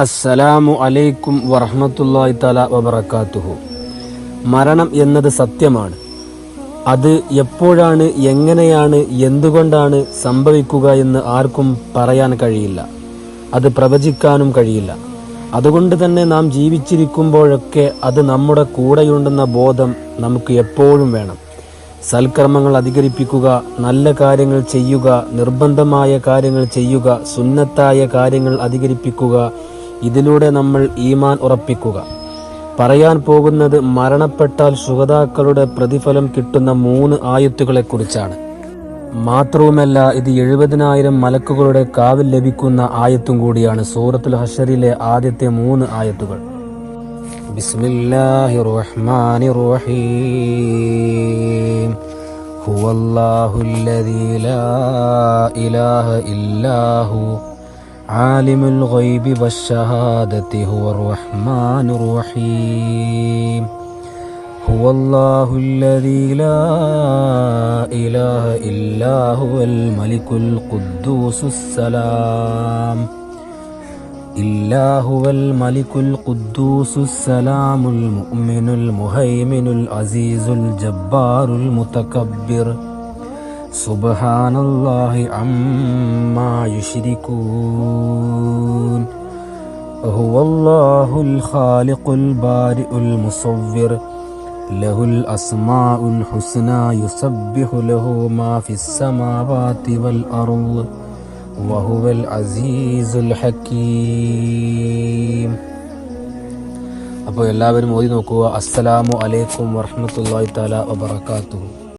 അസ്സലാമു അലൈക്കും വറഹ്മത്തുള്ളാഹി തആല വബറകാതുഹു. മരണം എന്നത് സത്യമാണ്. അത് എപ്പോഴാണ്, എങ്ങനെയാണ്, എന്തുകൊണ്ടാണ് സംഭവിക്കുക എന്ന് ആർക്കും പറയാൻ കഴിയില്ല. അത് പ്രവചിക്കാനും കഴിയില്ല. അതുകൊണ്ട് തന്നെ നാം ജീവിച്ചിരിക്കുമ്പോഴൊക്കെ അത് നമ്മുടെ കൂടെയുണ്ടെന്ന ബോധം നമുക്ക് എപ്പോഴും വേണം. സൽക്കർമ്മങ്ങൾ അധികരിപ്പിക്കുക, നല്ല കാര്യങ്ങൾ ചെയ്യുക, നിർബന്ധമായ കാര്യങ്ങൾ ചെയ്യുക, സുന്നത്തായ കാര്യങ്ങൾ അധികരിപ്പിക്കുക. ഇതിലൂടെ നമ്മൾ ഈമാൻ ഉറപ്പിക്കുക. പറയാൻ പോകുന്നത് മരണപ്പെട്ടാൽ ശുഹദാക്കളുടെ പ്രതിഫലം കിട്ടുന്ന 3 ആയത്തുകളെ കുറിച്ചാണ്. മാത്രവുമല്ല, ഇത് 70,000 മലക്കുകളുടെ കാവൽ ലഭിക്കുന്ന ആയത്തും കൂടിയാണ്. സൂറത്തുൽ ഹശറിലെ ആദ്യത്തെ 3 ആയത്തുകൾ. ബിസ്മില്ലാഹിർ റഹ്മാനിർ റഹീം. ഹുവല്ലാഹുല്ലദീ ലാ ഇലാഹ ഇല്ലാഹു ആലിമുൽ ഗൈബി വശ്ശഹാദതി ഹുവർ റഹ്മാനുർ റഹീം. ഹുവല്ലാഹുല്ലദീ ലാ ഇലാഹ ഇല്ലാ ഹുവൽ മലിക്കുൽ ഖുദ്ദൂസുസ്സലാം. ഹുവൽ മലിക്കുൽ ഖുദ്ദൂസുസ്സലാമുൽ മുഅ്മിനുൽ മുഹൈമിനുൽ അസീസുൽ ജബ്ബാറുൽ മുതകബ്ബിർ. സുബ്ഹാനല്ലാഹി അമ്മാ യുശ്രികൂൻ. ഹുവല്ലാഹുൽ ഖാലിഖുൽ ബാരിഉൽ മുസവ്വിർ. ലഹുൽ അസ്മാഉൽ ഹുസ്നാ യുസബ്ബിഹു ലഹു മാ ഫിസ് സമാവാതി വൽ അർള് വഹുവൽ അസീസുൽ ഹകീം. അപ്പോൾ എല്ലാവരും ഓതി നോക്കുക. അസ്സലാമു അലൈക്കും വറഹ്മത്തുള്ളാഹി തആല വബറകാതുഹു.